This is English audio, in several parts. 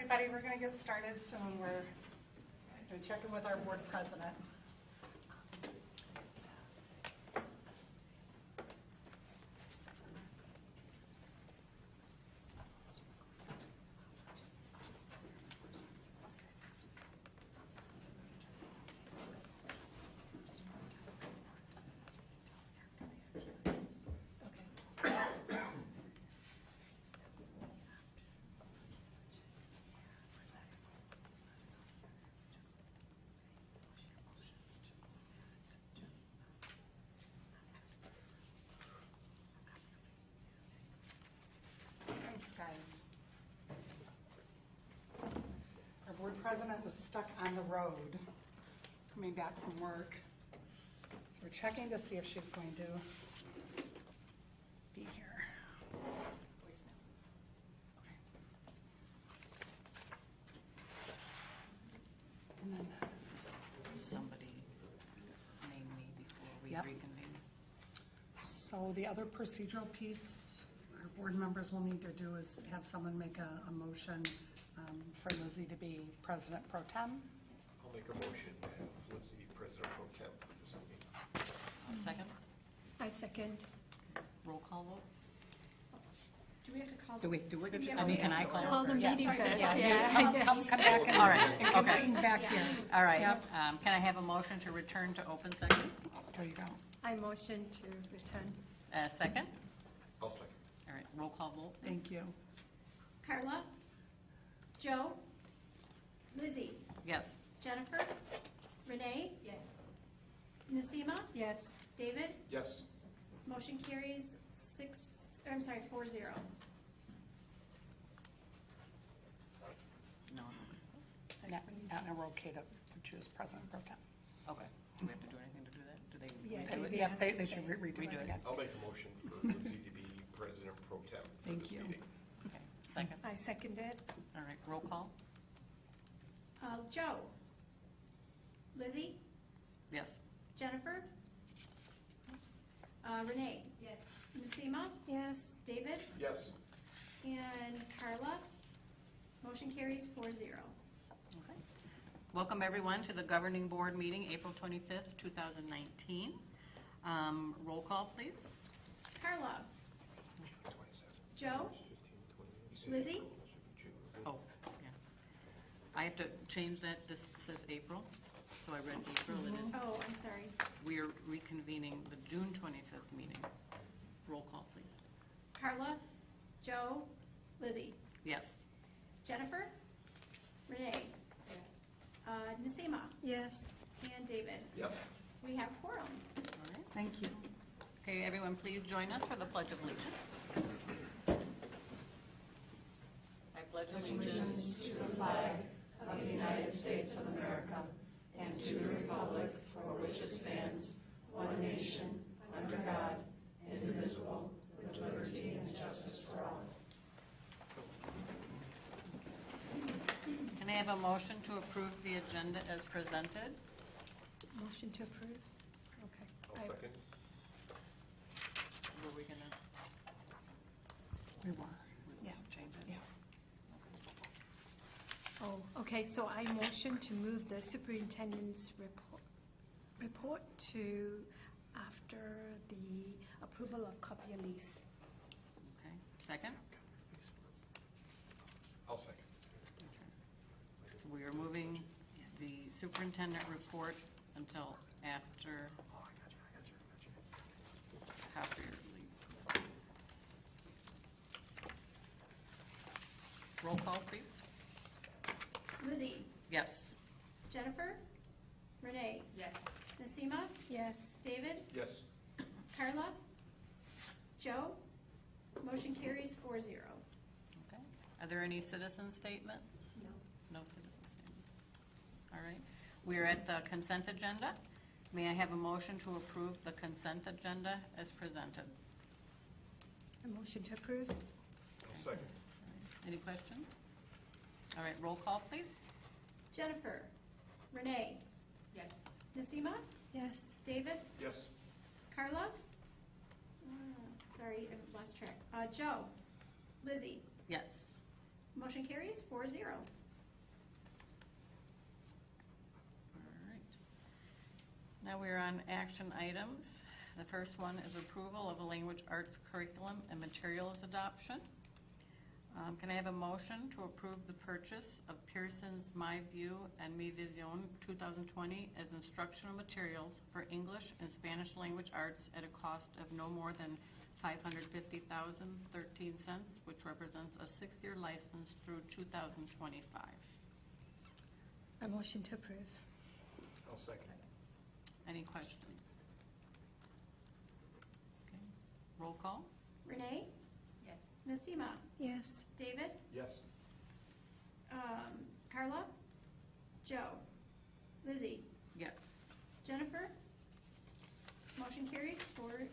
everybody. We're going to get started soon. We're going to check in with our board president. Thanks, guys. Our board president was stuck on the road coming back from work. So we're checking to see if she's going to be here. And then Somebody name me before we Yep. reconvene. So the other procedural piece our board members will need to do is have someone make a motion for Lizzie to be president pro tem. I'll make a motion to have Lizzie President Pro Tem for this meeting. Second, I second. roll call vote? Do we have to call? Do we do it? Yeah. I mean, can I call? Call the first? meeting sorry. first, Yeah. yeah, I guess. Come back and. All right, and okay. convene back here. All right, Yep. can I have a motion to return to open session? There you go. I motion to return. Second? I'll second. All right, roll call vote? Thank you. Carla? Joe? Lizzie? Yes. Jennifer? Renee? Yes. Nasima? Yes. David? Yes. Motion carries 4-0. No? Now we're okay to choose president pro tem. Okay. Do we have to do anything to do that? Do they? Yeah, they would- David Yep, has they to should say. redo Redo it it. again. I'll make a motion for Lizzie to be President Pro Tem for Thank this you. meeting. Okay, second. I second it. All right, roll call? Joe? Lizzie? Yes. Jennifer? Renee? Yes. Nasima? Yes. David? Yes. And Carla? Motion carries 4-0. Okay. Welcome, everyone, to the governing board meeting, April 25th, 2019. Roll call, please. Carla? 27. Joe? 15, 20. Lizzie? Oh, yeah. I have to change that. This says April, so I read April. It is, Oh, I'm sorry. we are reconvening the June 25th meeting. Roll call, please. Carla? Joe? Lizzie? Yes. Jennifer? Renee? Yes. Nasima? Yes. And David? Yes. We have quorum. All right. Thank you. Okay, everyone, please join us for the Pledge of Allegiance. I pledge allegiance to the flag of the United States of America and to the republic for which it stands, one nation, under God, indivisible, with liberty and justice for all. Can I have a motion to approve the agenda as presented? Motion to approve. Okay. I'll second. Were we gonna We were. Yeah. change it? Yeah. Oh, okay, so I motion to move the superintendent's report to after the approval of copier lease. Okay, second? I'll second. So we are moving the superintendent report until after copier lease. Roll call, please. Lizzie? Yes. Jennifer? Renee? Yes. Nasima? Yes. David? Yes. Carla? Joe? Motion carries 4-0. Okay. Are there any citizen statements? No citizen statements. All right. We are at the consent agenda. May I have a motion to approve the consent agenda as presented? A motion to approve. I'll second. Any questions? All right, roll call, please. Jennifer? Renee? Yes. Nasima? Yes. David? Yes. Carla? Sorry, I lost track. Joe? Lizzie? Yes. Motion Motion carries 4-0. All right. Now we're on action items. The first one is approval of a language arts curriculum and materials adoption. Can I have a motion to approve the purchase of Pearson's MyView and Mi Vision 2020 as instructional materials for English and Spanish language arts at a cost of no more than $550,013, which represents a 6-year license through 2025. I motion to approve. I'll second. Any questions? Okay. Roll call? Renee? Yes. Nasima? Yes. David? Yes. Carla? Joe? Lizzie? Yes. Jennifer? Motion carries 4-0.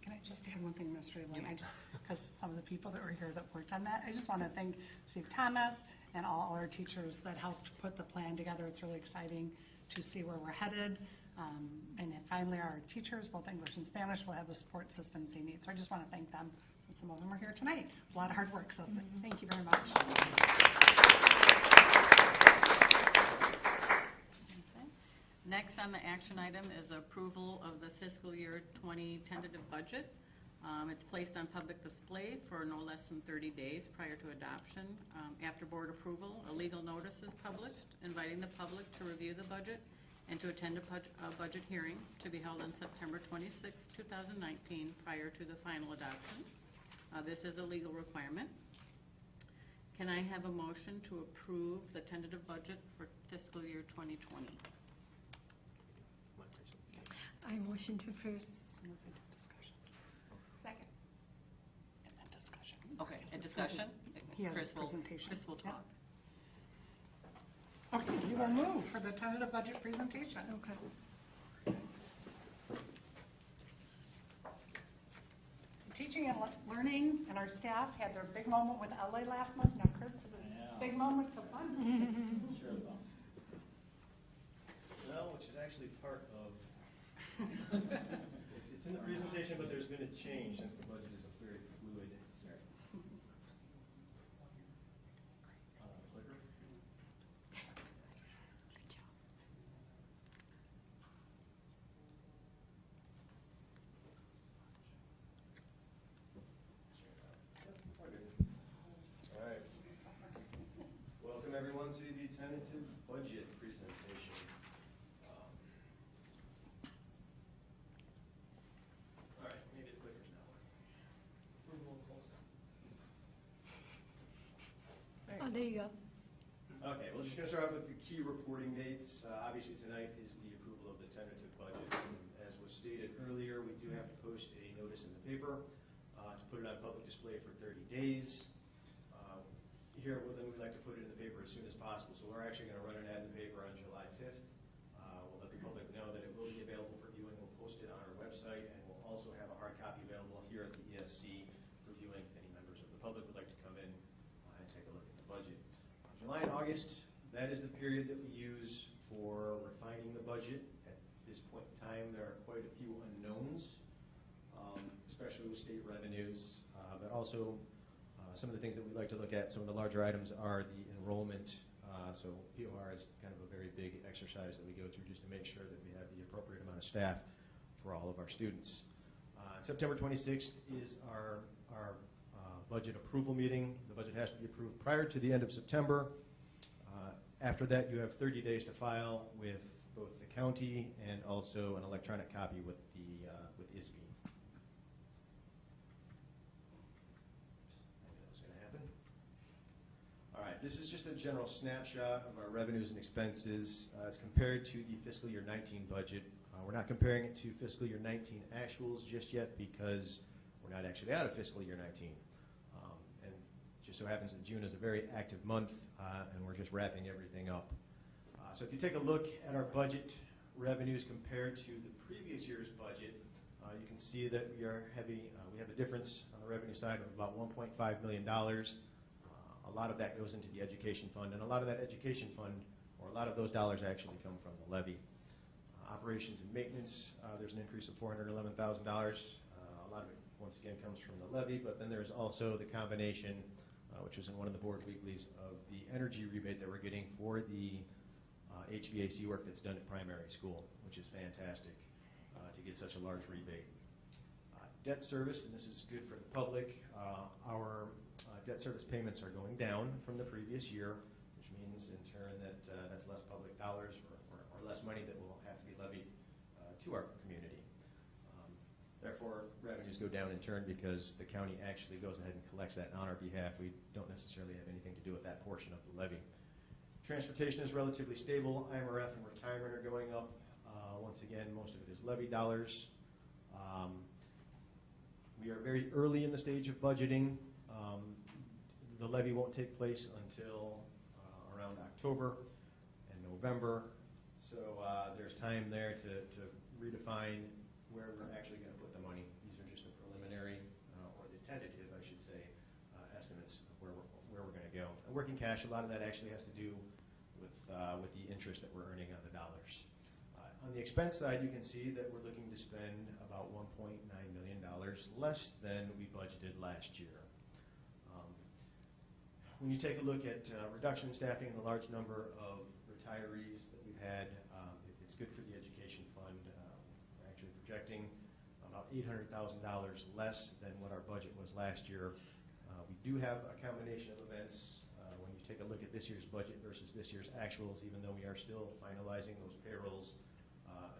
Can I just add one thing, Mr. Lynn? Because some of the people that were here that worked on that, I just want to thank Steve Thomas and all our teachers that helped put the plan together. It's really exciting to see where we're headed. And then finally, our teachers, both English and Spanish, will have the support systems they need. So I just want to thank them, since some of them are here tonight. It was a lot of hard work, so thank you very much. Okay. Next on the action item is approval of the fiscal year 20 tentative budget. It's placed on public display for no less than 30 days prior to adoption. After board approval, a legal notice is published inviting the public to review the budget and to attend a budget hearing to be held on September 26, 2019, prior to the final adoption. This is a legal requirement. Can I have a motion to approve the tentative budget for fiscal year 2020? I motion to approve. Second. And then discussion. Okay, a discussion? He has Chris his will- presentation. Chris will Yep. talk. Okay, you will move for the tentative budget presentation. Okay. Teaching and learning and our staff had their big moment with LA last month. Now Chris has his big moment to fun. Sure about. Well, which is actually part of, it's in the presentation, but there's been a change since the budget is a very fluid. Clicker? All right. Welcome everyone to the tentative budget presentation. All right, maybe the clicker's not working. Oh, there you go. Okay, well, just going to start off with the key reporting dates. Obviously, tonight is the approval of the tentative budget. As was stated earlier, we do have to post a notice in the paper to put it on public display for 30 days. Here, well, then we'd like to put it in the paper as soon as possible. So we're actually going to run an ad in the paper on July 5th. We'll let the public know that it will be available for viewing. We'll post it on our website, and we'll also have a hard copy available here at the ESC for viewing if any members of the public would like to come in and take a look at the budget. July and August, that is the period that we use for refining the budget. At this point in time, there are quite a few unknowns, especially with state revenues, but also some of the things that we'd like to look at. Some of the larger items are the enrollment. So POR is kind of a very big exercise that we go through just to make sure that we have the appropriate amount of staff for all of our students. September 26th is our budget approval meeting. The budget has to be approved prior to the end of September. After that, you have 30 days to file with both the county and also an electronic copy with ISB. All right, this is just a general snapshot of our revenues and expenses as compared to the fiscal year 19 budget. We're not comparing it to fiscal year 19 actuals just yet because we're not actually out of fiscal year 19. And just so happens that June is a very active month, and we're just wrapping everything up. So if you take a look at our budget revenues compared to the previous year's budget, you can see that we are we have a difference on the revenue side of about $1.5 million. A lot of that goes into the education fund, and a lot of that education fund, or a lot of those dollars actually come from the levy. Operations and maintenance, there's an increase of $411,000. A lot of it, once again, comes from the levy, but then there's also the combination which was in one of the board weeklies, of the energy rebate that we're getting for the HVAC work that's done at primary school, which is fantastic to get such a large rebate. Debt service, and this is good for the public, our debt service payments are going down from the previous year, which means in turn that that's less public dollars or less money that will have to be levied to our community. Therefore, revenues go down in turn because the county actually goes ahead and collects that on our behalf. We don't necessarily have anything to do with that portion of the levy. Transportation is relatively stable. IMRF and retirement are going up. Once again, most of it is levy dollars. We are very early in the stage of budgeting. The levy won't take place until around October and November. So there's time there to redefine where we're actually going to put the money. These are just the preliminary, or the tentative, I should say, estimates of where we're going to go. And working cash, a lot of that actually has to do with the interest that we're earning on the dollars. On the expense side, you can see that we're looking to spend about $1.9 million less than we budgeted last year. When you take a look at reduction in staffing and the large number of retirees that we've had, it's good for the education fund. We're actually projecting about $800,000 less than what our budget was last year. We do have a combination of events. When you take a look at this year's budget versus this year's actuals, even though we are still finalizing those payrolls,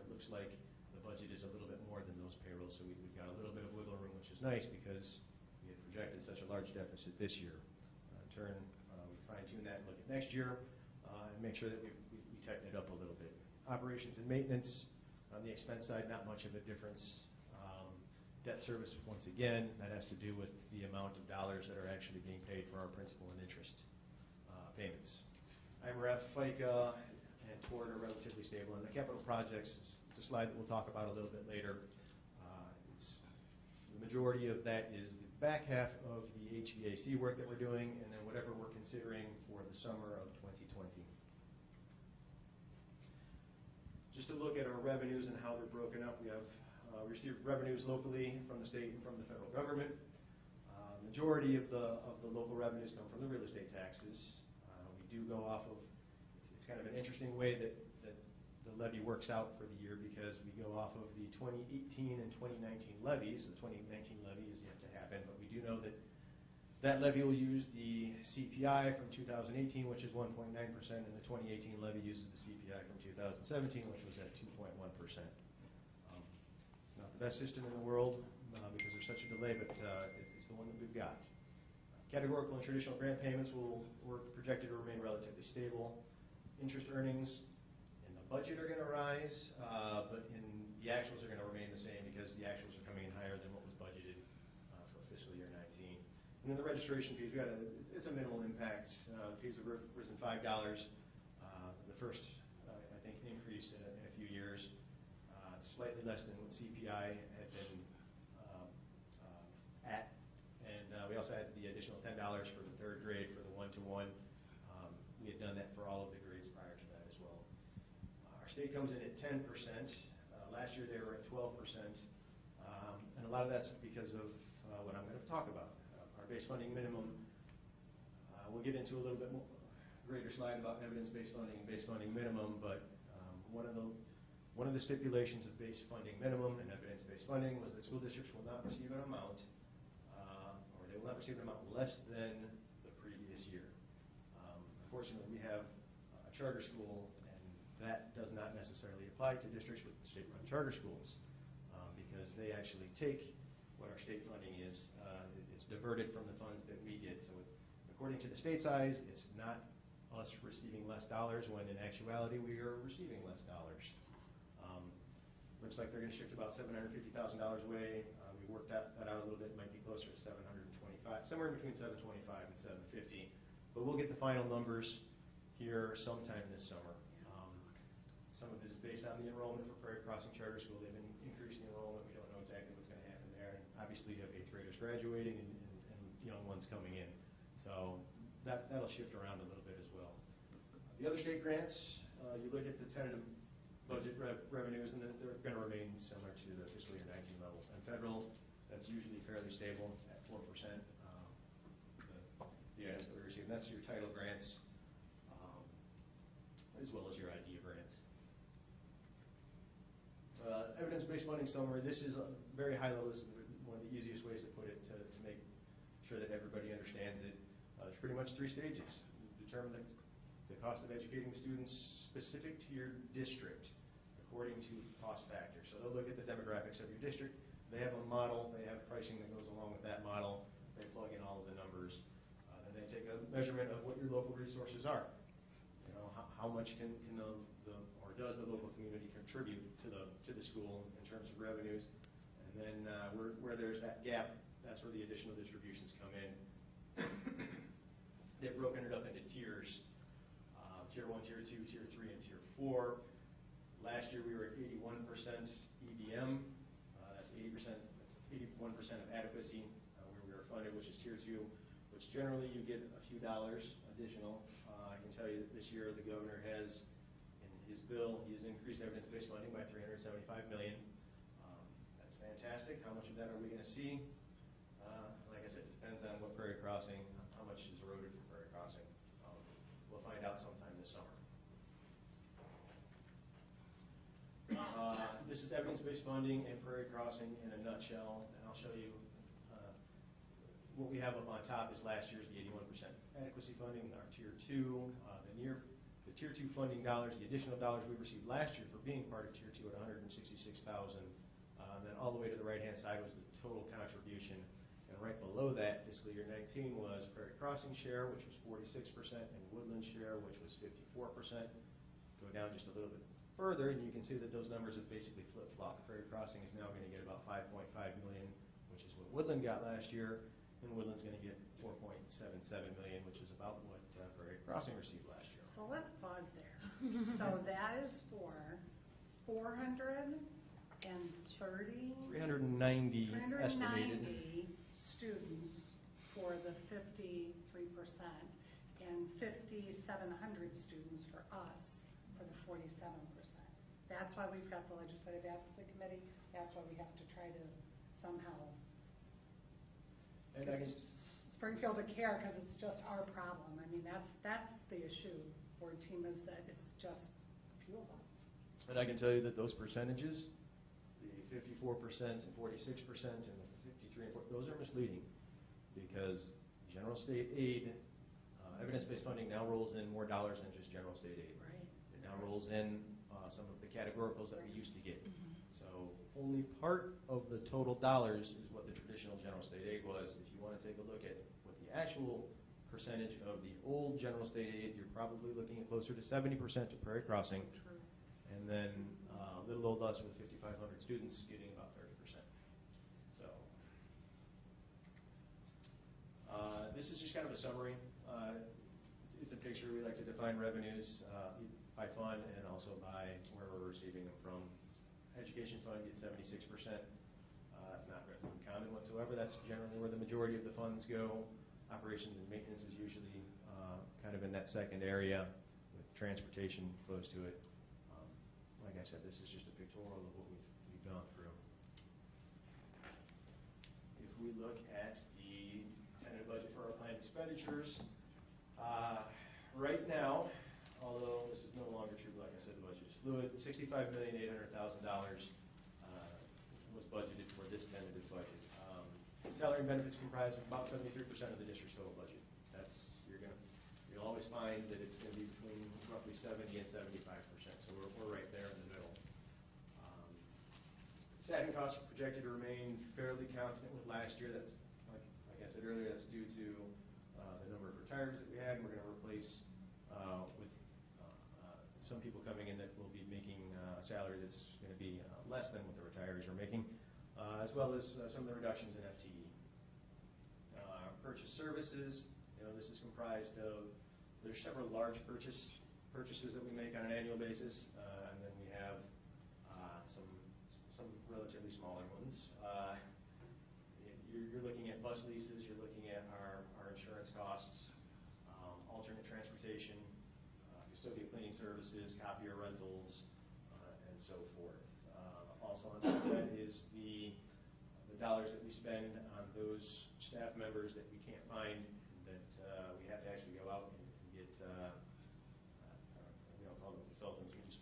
it looks like the budget is a little bit more than those payrolls, so we've got a little bit of wiggle room, which is nice because we had projected such a large deficit this year. In turn, we fine-tune that and look at next year and make sure that we tighten it up a little bit. Operations and maintenance, on the expense side, not much of a difference. Debt service, once again, that has to do with the amount of dollars that are actually being paid for our principal and interest payments. IMRF, FICA, and TORD are relatively stable. And the capital projects, it's a slide that we'll talk about a little bit later. The majority of that is the back half of the HVAC work that we're doing, and then whatever we're considering for the summer of 2020. Just to look at our revenues and how they're broken up, we have receive revenues locally from the state and from the federal government. Majority of the local revenues come from the real estate taxes. We do go off of, it's kind of an interesting way that the levy works out for the year because we go off of the 2018 and 2019 levies. The 2019 levy is yet to happen, but we do know that that levy will use the CPI from 2018, which is 1.9%, and the 2018 levy uses the CPI from 2017, which was at 2.1%. It's not the best system in the world because there's such a delay, but it's the one that we've got. Categorical and traditional grant payments were projected to remain relatively stable. Interest earnings in the budget are going to rise, but in the actuals are going to remain the same because the actuals are coming in higher than what was budgeted for fiscal year 19. And then the registration fees, it's a minimal impact. The fees have risen $5. The first, I think, increase in a few years. It's slightly less than what CPI had been at. And we also had the additional $10 for the third grade for the one-to-one. We had done that for all of the grades prior to that as well. Our state comes in at 10%. Last year they were at 12%. And a lot of that's because of what I'm going to talk about. Our base funding minimum, we'll get into a little bit more greater slide about evidence-based funding and base funding minimum, but one of the stipulations of base funding minimum and evidence-based funding was that school districts will not receive an amount, or they will not receive an amount less than the previous year. Unfortunately, we have a charter school, and that does not necessarily apply to districts with state-run charter schools because they actually take what our state funding is. It's diverted from the funds that we get. So according to the state's eyes, it's not us receiving less dollars when in actuality we are receiving less dollars. Looks like they're going to shift about $750,000 away. We worked that out a little bit. It might be closer to 725, somewhere between 725 and 750. But we'll get the final numbers here sometime this summer. Some of it is based on the enrollment for Prairie Crossing Charter School. They've been increasing enrollment. We don't know exactly what's going to happen there. And obviously, you have 8th graders graduating and young ones coming in. So that'll shift around a little bit as well. The other state grants, you look at the tentative budget revenues, and they're going to remain similar to the fiscal year 19 levels. And federal, that's usually fairly stable at 4%. The and that's your title grants, as well as your idea grants. Evidence-based funding summary, this is a very high level. This is one of the easiest ways to put it to make sure that everybody understands it. There's pretty much 3 stages. Determine the cost of educating students specific to your district according to cost factors. So they'll look at the demographics of your district. They have a model. They have pricing that goes along with that model. They plug in all of the numbers. Then they take a measurement of what your local resources are. You know, how much can or does the local community contribute to the school in terms of revenues? And then where there's that gap, that's where the additional distributions come in. They've broken it up into tiers, tier 1, tier 2, tier 3, and tier 4. Last year we were at 81% EBM. That's 80%. That's 81% of adequacy where we were funded, which is tier 2, which generally you get a few dollars additional. I can tell you that this year the governor has, in his bill, he's increased evidence-based funding by $375 million. That's fantastic. How much of that are we going to see? Like I said, it depends on what Prairie Crossing, how much is eroded from Prairie Crossing. We'll find out sometime this summer. This is evidence-based funding and Prairie Crossing in a nutshell, and I'll show you what we have up on top is last year's the 81% adequacy funding, our tier 2, the tier 2 funding dollars, the additional dollars we received last year for being part of tier 2 at $166,000. Then all the way to the right-hand side was the total contribution. And right below that, fiscal year 19 was Prairie Crossing share, which was 46%, and Woodland share, which was 54%. Go down just a little bit further, and you can see that those numbers have basically flip-flopped. Prairie Crossing is now going to get about $5.5 million, which is what Woodland got last year, and Woodland's going to get $4.77 million, which is about what Prairie Crossing received last year. So let's pause there. So that is for 430 390 estimated. 390 students for the 53% and 5,700 students for us for the 47%. That's why we've got the Legislative Advocacy Committee. That's why we have to try to somehow And I get can, Springfield to care, because it's just our problem. I mean, that's the issue, board team, is that it's just a few of us. and I can tell you that those percentages, the 54% and 46% and the 53 and 4, those are misleading, because general state aid, evidence-based funding now rolls in more dollars than just general state aid. Right. It now rolls in some of the categoricals that we used to get. So only part of the total dollars is what the traditional general state aid was. If you want to take a look at what the actual percentage of the old general state aid, you're probably looking at closer to 70% to Prairie Crossing. So true. And then little old us with 5,500 students getting about 30%. So this is just kind of a summary. It's a picture. We like to define revenues by fund and also by where we're receiving them from. Education fund gets 76%. That's not very common whatsoever. That's generally where the majority of the funds go. Operations and maintenance is usually kind of in that second area, with transportation close to it. Like I said, this is just a pictorial of what we've gone through. If we look at the tentative budget for our planned expenditures, right now, although this is no longer true, like I said, the budget is fluid, $65,800,000 was budgeted for this tentative budget. Salary and benefits comprise about 73% of the district's total budget. That's, you'll always find that it's going to be between roughly 70 and 75%. So we're right there in the middle. Staffing costs are projected to remain fairly constant with last year. That's, like I said earlier, that's due to the number of retirees that we had. And we're going to replace with some people coming in that will be making a salary that's going to be less than what the retirees are making, as well as some of the reductions in FTE. Purchase services, this is comprised of, there's several large purchases that we make on an annual basis, and then we have some relatively smaller ones. You're looking at bus leases, you're looking at our insurance costs, alternate transportation, custodial cleaning services, copier rentals, and so forth. Also on top of that is the dollars that we spend on those staff members that we can't find, that we have to actually go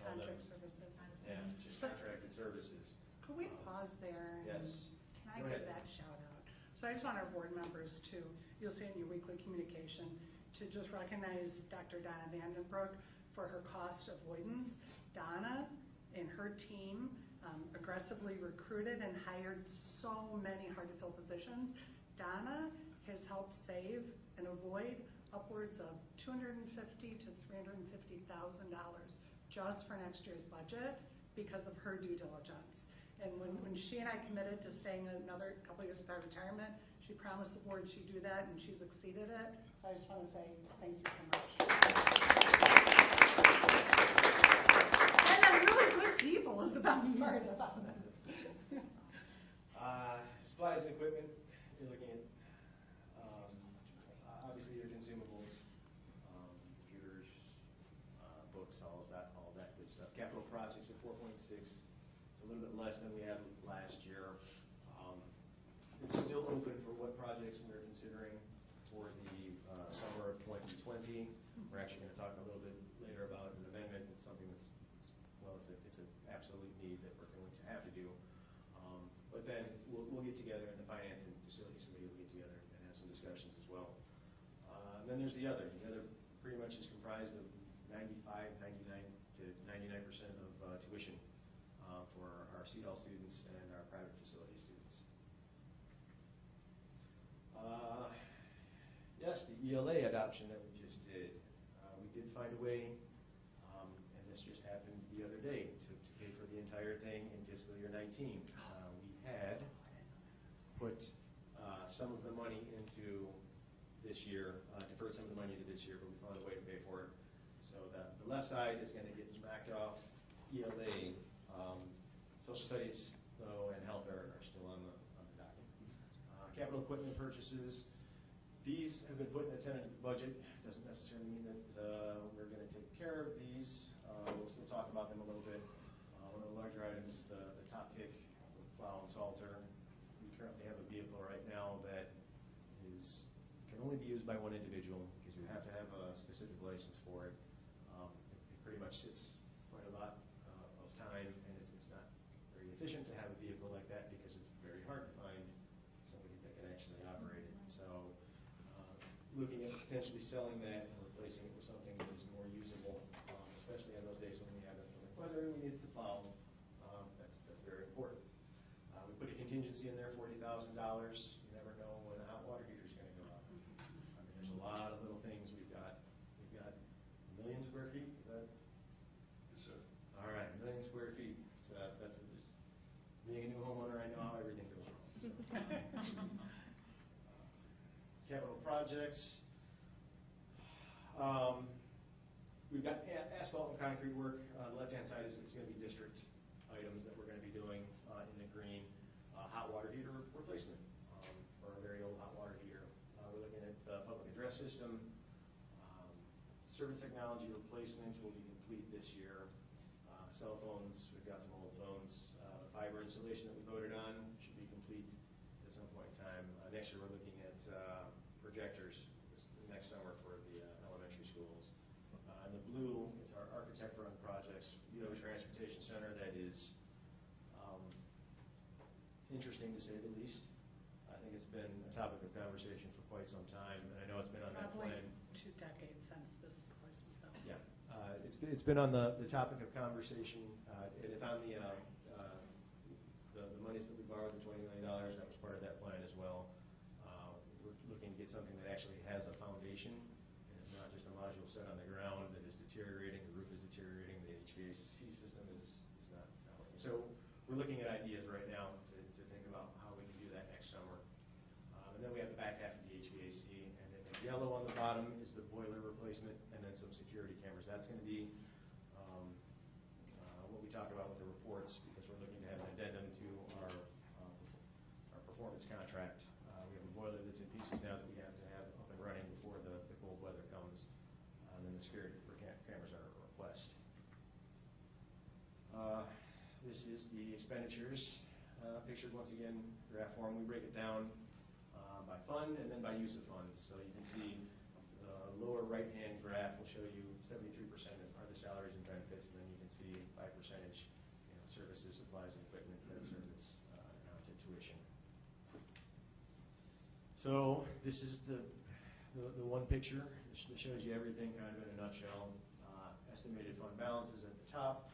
call them. Contract services. Yeah, just contracted services. Could we pause there? and Yes. Can I Go give ahead. that shout out? So I just want our board members to, you'll see in your weekly communication, to just recognize Dr. Donna Vandenbroek for her cost avoidance. Donna and her team aggressively recruited and hired so many hard-to-fill positions. Donna has helped save and avoid upwards of $250,000 to $350,000 just for next year's budget because of her due diligence. And when she and I committed to staying another couple years with our retirement, she promised the board she'd do that, and she's exceeded it. So I just want to say thank you so much. And then really good people is the best part about it. Supplies and equipment, you're looking at, obviously your consumables, computers, books, all of that good stuff. Capital projects at 4.6, it's a little bit less than we had last year. It's still open for what projects we're considering for the summer of 2020. We're actually going to talk a little bit later about an amendment. It's something that's it's an absolute need that we're going to have to do. But then we'll get together, and the finance and facilities committee will get together and have some discussions as well. And then there's the other. The other pretty much is comprised of 99% of tuition for our CEDAL students and our private facility students. Yes, the ELA adoption that we just did. We did find a way, and this just happened the other day, to pay for the entire thing in fiscal year 19. We had put some of the money into this year, deferred some of the money into this year, but we found a way to pay for it. So the left side is going to get smacked off. ELA, social studies, though, and health are still on the docket. Capital equipment purchases. These have been put in a tentative budget. Doesn't necessarily mean that we're going to take care of these. We'll still talk about them a little bit. One of the larger items is the top kick, the plow and salter. We currently have a vehicle right now that can only be used by one individual because you have to have a specific license for it. It pretty much sits quite a lot of time, and it's not very efficient to have a vehicle like that because it's very hard to find somebody that can actually operate it. So looking at potentially selling that and replacing it with something that is more usable, especially on those days when we have inclement weather and we need it to plow. That's very important. We put a contingency in there, $40,000. You never know when a hot water heater is going to go out. I mean, there's a lot of little things. We've got a million square feet. Is that? Yes, sir. All right, a million square feet. So being a new homeowner, I know how everything goes wrong. So. Capital projects. We've got asphalt and concrete work. On the left-hand side is going to be district items that we're going to be doing in the green. Hot water heater replacement for a very old hot water heater. We're looking at the public address system. Server technology replacement will be complete this year. Cell phones, we've got some old phones. The fiber installation that we voted on should be complete at some point in time. Next year we're looking at projectors next summer for the elementary schools. In the blue, it's our architect-run projects. We have a transportation center that is interesting to say the least. I think it's been a topic of conversation for quite some time, and I know it's been on that Probably plan. 2 decades since this place was built. Yeah, it's been on the topic of conversation, and it's on the monies that we borrowed, the $20 million, that was part of that plan as well. We're looking to get something that actually has a foundation, and it's not just a module set on the ground that is deteriorating, the roof is deteriorating, the HVAC system is not working. So we're looking at ideas right now to think about how we can do that next summer. And then we have the back half of the HVAC, and then the yellow on the bottom is the boiler replacement, and then some security cameras. That's going to be what we talk about with the reports, because we're looking to have an addendum to our performance contract. We have a boiler that's in pieces now that we have to have up and running before the cold weather comes, and then the security cameras are a request. This is the expenditures pictured once again, graph form. We break it down by fund and then by use of funds. So you can see the lower right-hand graph will show you 73% are the salaries and benefits, and then you can see services, supplies, and equipment, debt service, and onto tuition. So this is the one picture that shows you everything kind of in a nutshell. Estimated fund balances at the top.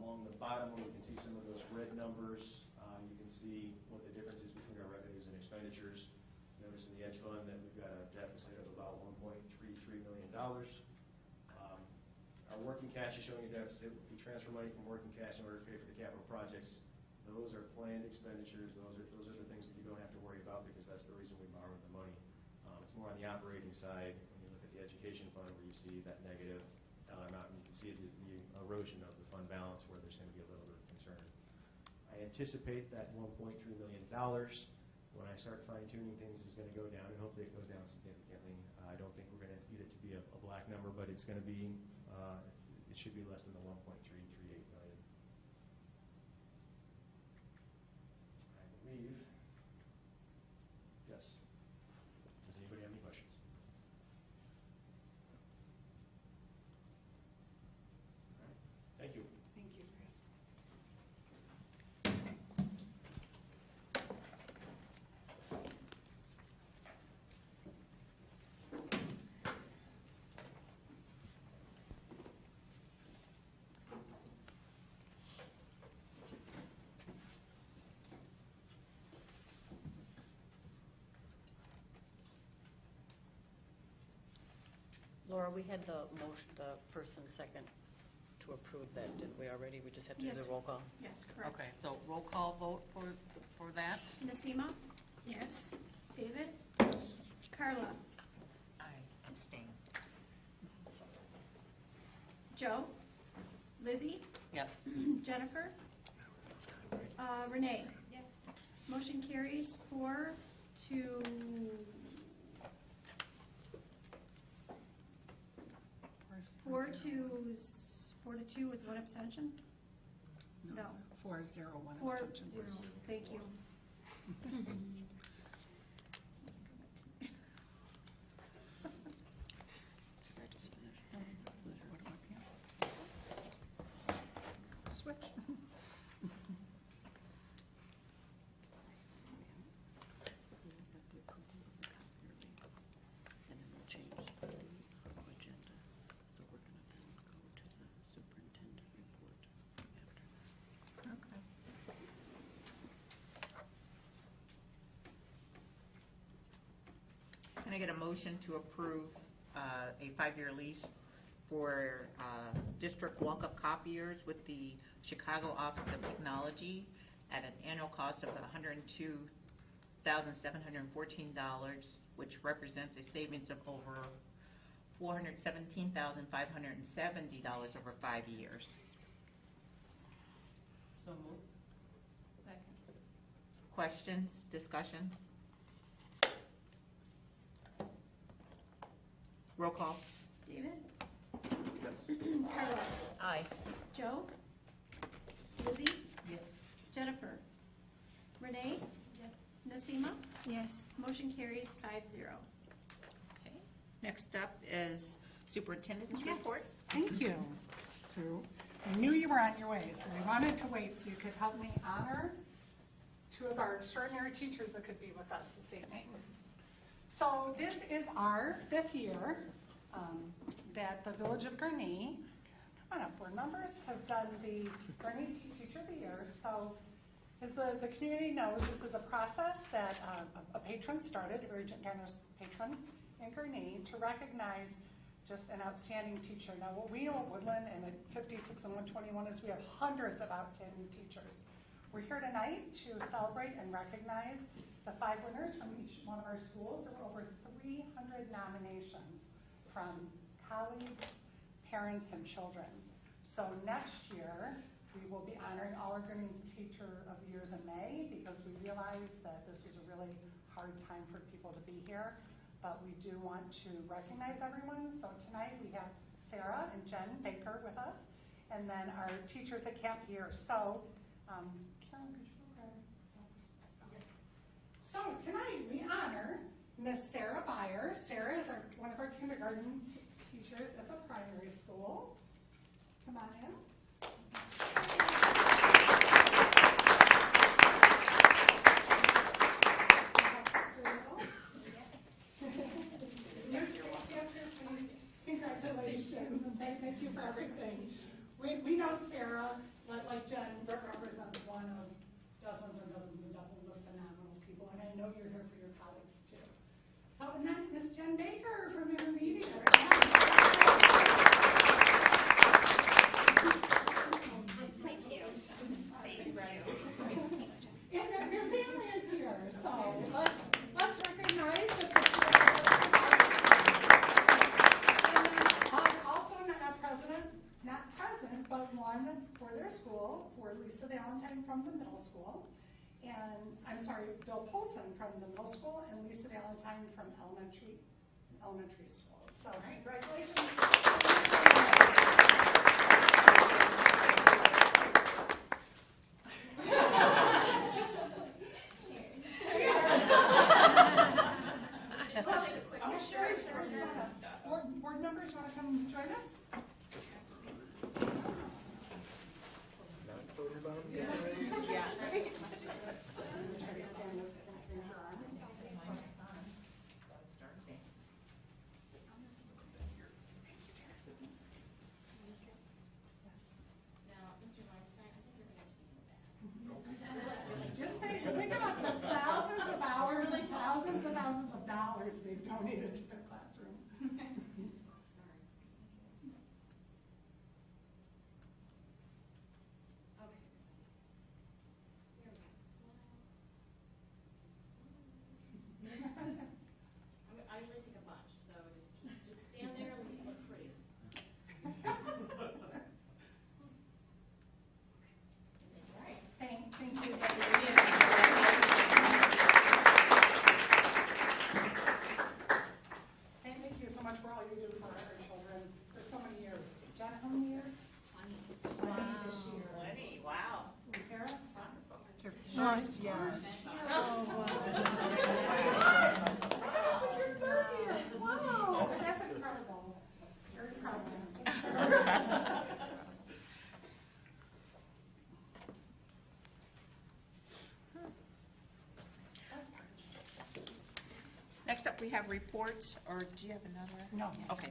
Along the bottom, where you can see some of those red numbers, you can see what the difference is between our revenues and expenditures. Notice in the edge fund that we've got a deficit of about $1.33 million. Our working cash is showing a deficit. We transfer money from working cash in order to pay for the capital projects. Those are planned expenditures. Those are the things that you don't have to worry about because that's the reason we borrowed the money. It's more on the operating side when you look at the education fund where you see that negative dollar amount, and you can see the erosion of the fund balance where there's going to be a little bit of concern. I anticipate that $1.3 million, when I start fine-tuning things, is going to go down, and hopefully it goes down significantly. I don't think we're going to need it to be a black number, but it's going to be, it should be less than the $1.338 million. I believe, yes. Does anybody have any questions? All right. Thank you. Thank you, Chris. Laura, we had the motion, the first and second to approve that, didn't we already? We just have to do the Yes. roll call? Yes, correct. Okay, so roll call vote for that? Nasima? Yes. David? Carla? I abstain. Joe? Lizzie? Yes. Jennifer? Renee? Yes. Motion carries 4 to 2 with one abstention? No. 4-0, one 4-0, abstention. thank you. Switch. And then we'll change the agenda. So we're going to then go to the superintendent report after. Okay. Can I get a motion to approve a 5-year lease for district walk-up copiers with the Chicago Office of Technology at an annual cost of $102,714, which represents a savings of over $417,570 over 5 years. So moved. Second. Questions, discussions? Roll call. David? Yes. Carla? Aye. Joe? Lizzie? Yes. Jennifer? Renee? Yes. Nasima? Yes. Motion carries 5-0. Okay. Next up is superintendent's report. Thank you. So I knew you were on your way, so we wanted to wait so you could help me honor 2 of our extraordinary teachers that could be with us this evening. So this is our 5th year that the Village of Gurnee, come on up, board members, have done the Gurnee Teacher of the Year. So as the community knows, this is a process that a patron started, Regent Garner's patron in Gurnee, to recognize just an outstanding teacher. Now, what we know at Woodland and at 56 and 121 is we have hundreds of outstanding teachers. We're here tonight to celebrate and recognize the 5 winners from each one of our schools. There were over 300 nominations from colleagues, parents, and children. So next year, we will be honoring all our Gurnee Teacher of the Years in May because we realize that this was a really hard time for people to be here. But we do want to recognize everyone. So tonight we have Sarah and Jen Baker with us, and then our teachers at Camp Year. So, Karen, could you go grab? So tonight we honor Miss Sarah Byer. Sarah is one of our kindergarten teachers at the primary school. Come on in. congratulations, and thank you for everything. We know Sarah, like Jen, represents one of dozens and dozens and dozens of phenomenal people, and I know you're here for your colleagues too. So, and then Miss Jen Baker from Intermediate. Thank you. And their family is here, so let's recognize that also not present, but one for their school, for Lisa Valentine from the middle school, and Bill Polson from the middle school, and Lisa Valentine from elementary school. So congratulations. Board members want to come join us? Just think about the thousands of hours and thousands of dollars they've donated to their classroom. I usually take a bunch, so just stand there and look pretty. Thank you. Thank you so much for all you do for our children for so many years. Jen, how many years? 20. Wow. This year. 20, wow. Sarah? It's your first, yes. Your third year. Wow. That's incredible. Very proud of you. Next up, we have reports, or do you have another? No. Okay.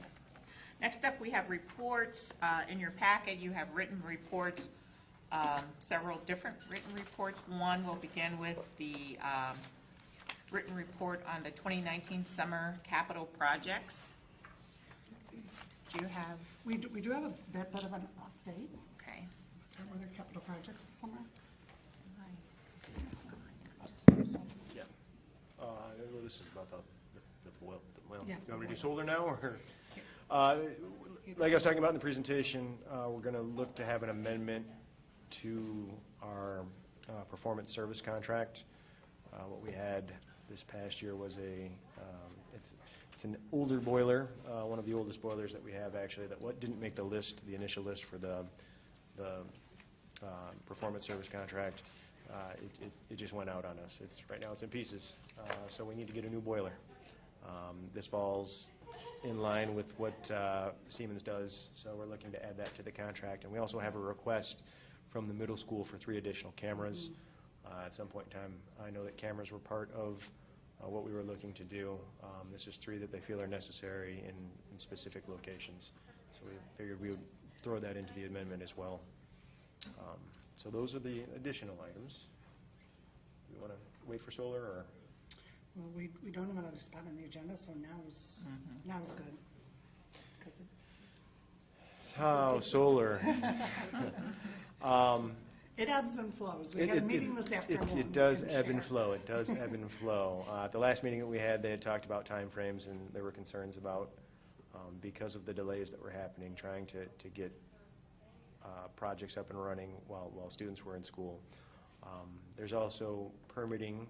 Next up, we have reports. In your packet, you have written reports, several different written reports. One will begin with the written report on the 2019 summer capital projects. Do you have? We do have a bit of an update. Okay. Were there capital projects this summer? Yeah. This is about the well, Yeah. you want me to do solar now, or? Like I was talking about in the presentation, we're going to look to have an amendment to our performance service contract. What we had this past year was it's an older boiler, one of the oldest boilers that we have actually, that didn't make the initial list for the performance service contract. It just went out on us. Right now it's in pieces, so we need to get a new boiler. This falls in line with what Siemens does, so we're looking to add that to the contract. And we also have a request from the middle school for 3 additional cameras. At some point in time, I know that cameras were part of what we were looking to do. This is 3 that they feel are necessary in specific locations. So we figured we would throw that into the amendment as well. So those are the additional items. Do we want to wait for solar, or? Well, we don't have another spot on the agenda, so now's good. 'Cause Solar. it ebbs and flows. We had a meeting this afternoon. It does ebb and flow. It does ebb and flow. At the last meeting that we had, they had talked about timeframes, and there were concerns about, because of the delays that were happening, trying to get projects up and running while students were in school. There's also permitting.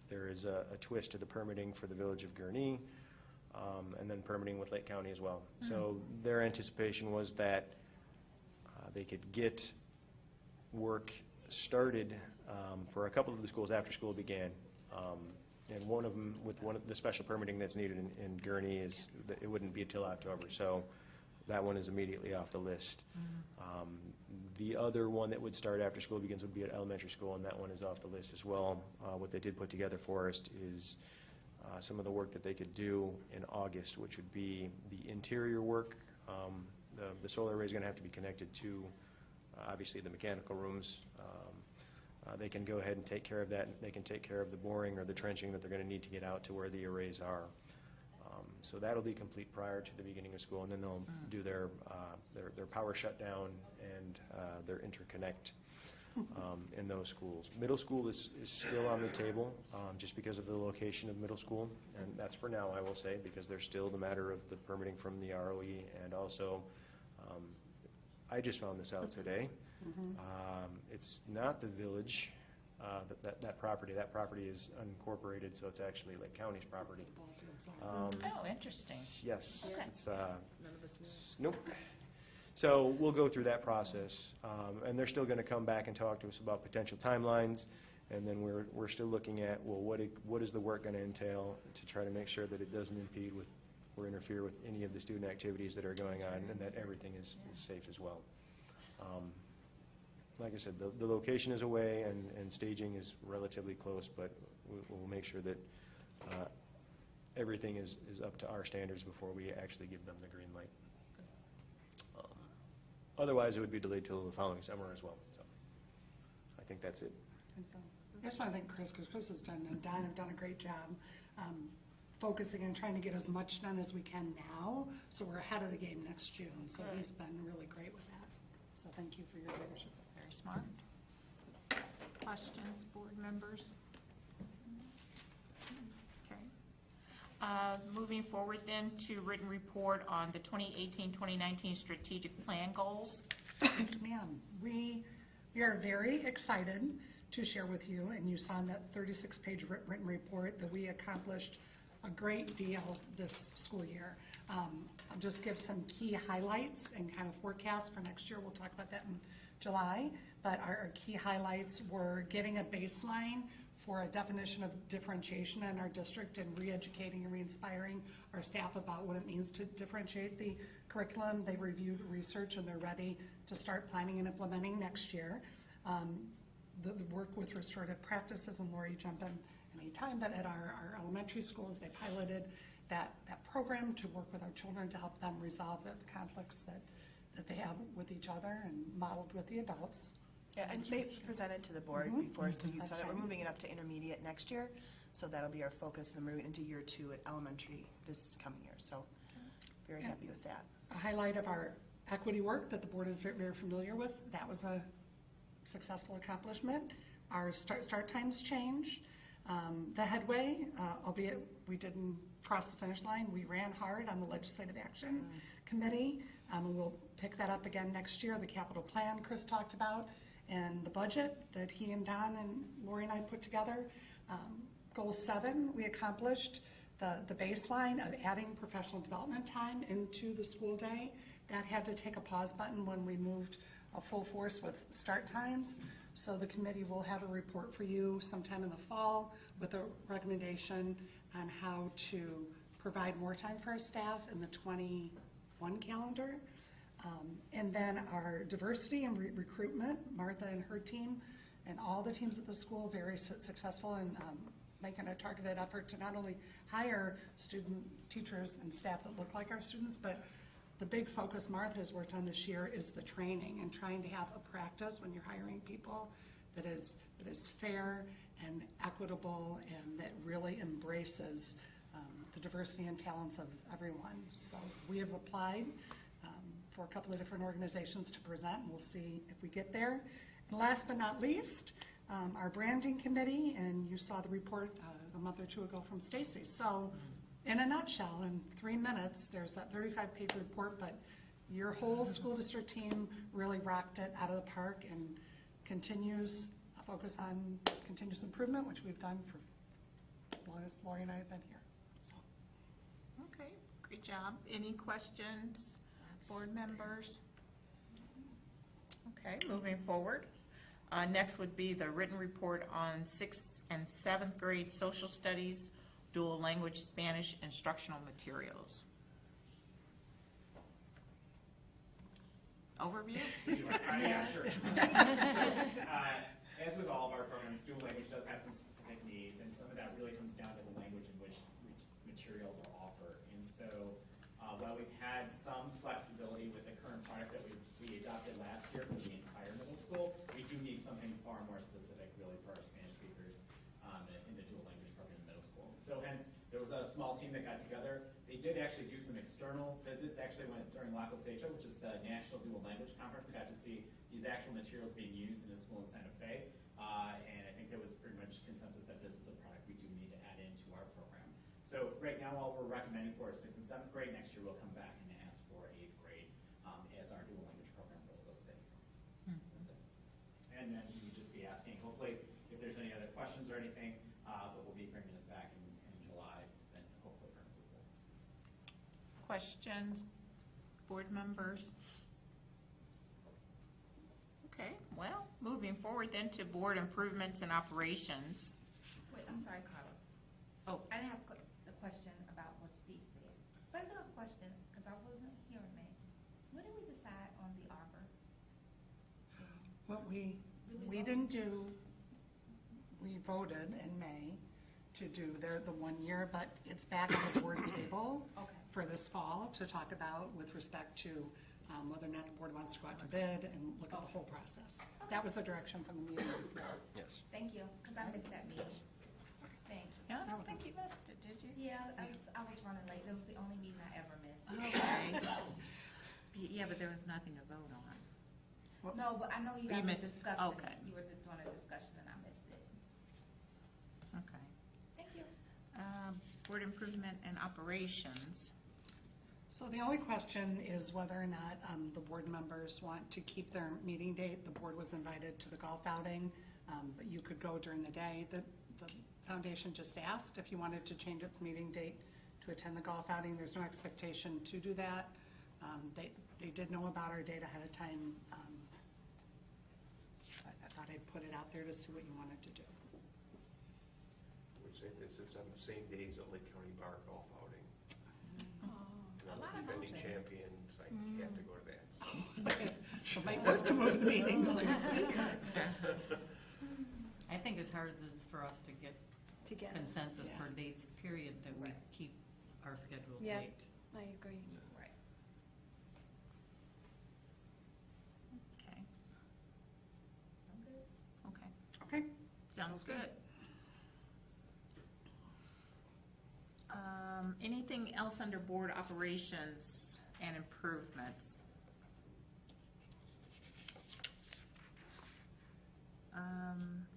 There is a twist to the permitting for the village of Gurnee, and then permitting with Lake County as well. So their anticipation was that they could get work started for a couple of the schools after school began. And one of them, with one of the special permitting that's needed in Gurnee, is that it wouldn't be until October. So that one is immediately off the list. The other one that would start after school begins would be at elementary school, and that one is off the list as well. What they did put together for us is some of the work that they could do in August, which would be the interior work. The solar array is going to have to be connected to, obviously, the mechanical rooms. They can go ahead and take care of that. They can take care of the boring or the trenching that they're going to need to get out to where the arrays are. So that'll be complete prior to the beginning of school, and then they'll do their power shutdown and their interconnect in those schools. Middle school is still on the table just because of the location of middle school, and that's for now, I will say, because there's still the matter of the permitting from the ROE, and also, I just found this out today. It's not the village, that property. That property is unincorporated, so it's actually Lake County's property. Oh, interesting. Yes. Okay. It's, nope. So we'll go through that process, and they're still going to come back and talk to us about potential timelines, and then we're still looking at, well, what is the work going to entail to try to make sure that it doesn't impede with or interfere with any of the student activities that are going on, and that everything is safe as well. Like I said, the location is away, and staging is relatively close, but we'll make sure that everything is up to our standards before we actually give them the green light. Otherwise, it would be delayed till the following summer as well. So I think that's it. And so, I just want to thank Chris, because Chris has done, and Don have done a great job focusing and trying to get as much done as we can now, so we're ahead of the game next June. So Good. he's been really great with that. So thank you for your leadership. Very smart. Questions, board members? Okay. Moving forward then to written report on the 2018-2019 strategic plan goals. Yes, ma'am. We are very excited to share with you, and you saw in that 36-page written report that we accomplished a great deal this school year. I'll just give some key highlights and kind of forecast for next year. We'll talk about that in July, but our key highlights were getting a baseline for a definition of differentiation in our district and re-educating and re-inspiring our staff about what it means to differentiate the curriculum. They reviewed research and they're ready to start planning and implementing next year. The work with restorative practices, and Lori, jump in anytime, but at our elementary schools, they piloted that program to work with our children to help them resolve the conflicts that they have with each other and modeled with the adults. Yeah, and they presented to the board before, so you That's saw that we're right. moving it up to intermediate next year, so that'll be our focus, and we're moving into year 2 at elementary this coming year, so very happy with that. A highlight of our equity work that the board is very, very familiar with, that was a successful accomplishment. Our start times changed. The headway, albeit we didn't cross the finish line, we ran hard on the Legislative Action Committee, and we'll pick that up again next year. The capital plan Chris talked about, and the budget that he and Don and Lori and I put together. Goal 7, we accomplished the baseline of adding professional development time into the school day. That had to take a pause button when we moved a full force with start times. So the committee will have a report for you sometime in the fall with a recommendation on how to provide more time for our staff in the 21 calendar. And then our diversity and recruitment, Martha and her team and all the teams at the school, very successful in making a targeted effort to not only hire student teachers and staff that look like our students, but the big focus Martha has worked on this year is the training and trying to have a practice when you're hiring people that is fair and equitable and that really embraces the diversity and talents of everyone. So we have applied for a couple of different organizations to present, and we'll see if we get there. And last but not least, our branding committee, and you saw the report a month or two ago from Stacy. So in a nutshell, in 3 minutes, there's that 35-page report, but your whole school district team really rocked it out of the park and continues a focus on continuous improvement, which we've done for as long as Lori and I have been here. So Okay, great job. Any questions, board members? Okay, moving forward. Next would be the written report on 6th and 7th grade social studies, dual language Spanish instructional materials. Overview? Yeah, sure. As with all of our programs, dual language does have some specific needs, and some of that really comes down to the language in which So while we've had some flexibility with the current product that we adopted last year for the entire middle school, we do need something far more specific really for our Spanish speakers in the dual language program in middle school. So hence, there was a small team that got together. They did actually do some external visits, actually went during La Cosecha, which is the National Dual Language Conference. I got to see these actual materials being used in a school in Santa Fe. And I think there was pretty much consensus that this is a product we do need to add into our program. So right now, all we're recommending for 6th and 7th grade, next year we'll come back and ask for 8th grade as our dual language program rolls up to 8th grade. That's it. And then we would just be asking, hopefully, if there's any other questions or anything, but we'll be bringing this back in July, then hopefully for approval. Questions, board members? Okay, well, moving forward then to board improvements and operations. Wait, I'm sorry, Carla. Oh. I didn't have a question about what Steve said. But I do have a question, because I wasn't here in May. When did we decide on the arbor? What we didn't do, we voted in May to do the 1 year, but it's back on the board table for this fall to talk about with respect to whether or not the board wants to go out to bid and look at the whole process. That was the direction from the meeting before. Yes. Thank you, because I missed that meeting. Thanks. Yeah, I don't think you missed it, did you? Yeah, I was running late. That was the only meeting I ever missed. Okay. Yeah, but there was nothing to vote on. No, but I know you You guys were missed- discussing okay. it. You were just doing a discussion and I missed it. Okay. Thank you. Board improvement and operations. So the only question is whether or not the board members want to keep their meeting date. The board was invited to the golf outing, but you could go during the day. The foundation just asked if you wanted to change its meeting date to attend the golf outing. There's no expectation to do that. They did know about our date ahead of time. I thought I'd put it out there to see what you wanted to do. We're saying this is on the same day as the Lake County Bar Golf outing. And I'm the defending champion, so I have to go to that. So might have to move the meetings. I think as hard as it's for us to get Together. consensus Yeah. for dates, period, that we keep our scheduled Yeah. date. I agree. Right. Okay. I'm good. Okay. Okay. Sounds good. Anything else under board operations and improvements?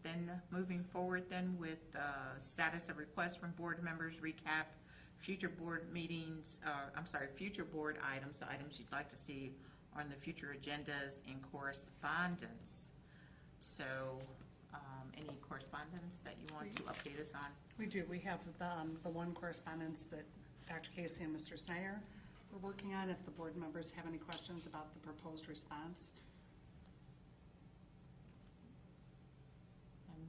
Then moving forward then with status of requests from board members, recap future board meetings, future board items, so items you'd like to see on the future agendas and correspondence. So any correspondence that you want to update us on? We do. We have the one correspondence that Dr. Casey and Mr. Snyder were working on. If the board members have any questions about the proposed response. I'm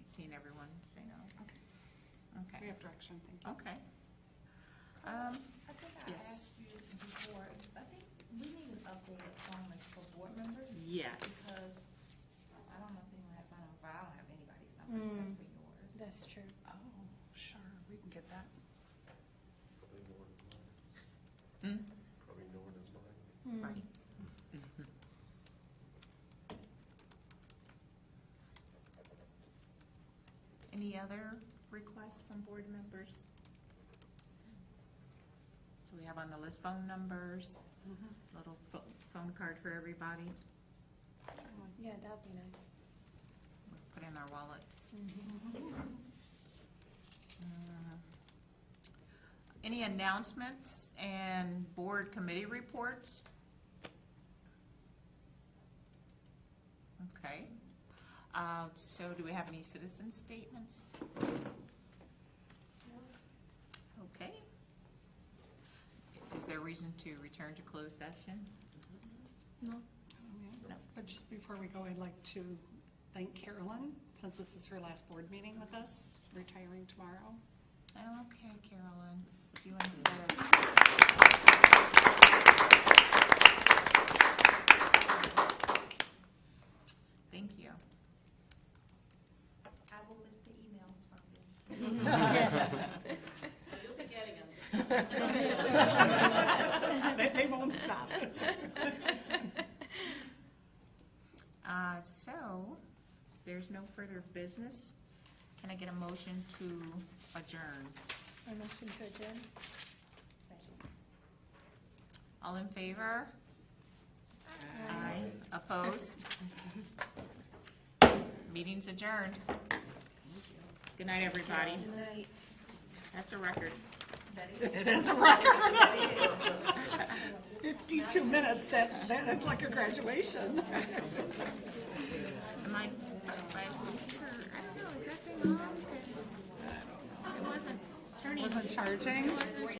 seeing everyone say no. Okay. Okay. We have direction. Thank you. Okay. I think I yes. asked you before, I think we need an updated form list for board members. Yes. Because I don't know if anyone has my number, but I don't have anybody's number except for yours. That's true. Oh, sure. We can get that. Probably more than mine. Probably more than mine. Right. Any other requests from board members? So we have on the list phone numbers, little phone card for everybody. Yeah, that'd be nice. We'll put in our wallets. Any announcements and board committee reports? Okay. So do we have any citizen statements? Okay. Is there reason to return to closed session? No. No. But just before we go, I'd like to thank Carolyn, since this is her last board meeting with us, retiring tomorrow. Okay, Carolyn, if you insist. Thank you. I will list the emails from you. You'll be getting them. They won't stop. So, there's no further business. Can I get a motion to adjourn? A motion to adjourn? All in favor? Aye. Opposed? Meeting's adjourned. Good night, everybody. Good night. That's a record. It is a record. 52 minutes, that's like a graduation. Am I, I don't know, is that thing on? 'Cause it wasn't turning. Wasn't charging? It wasn't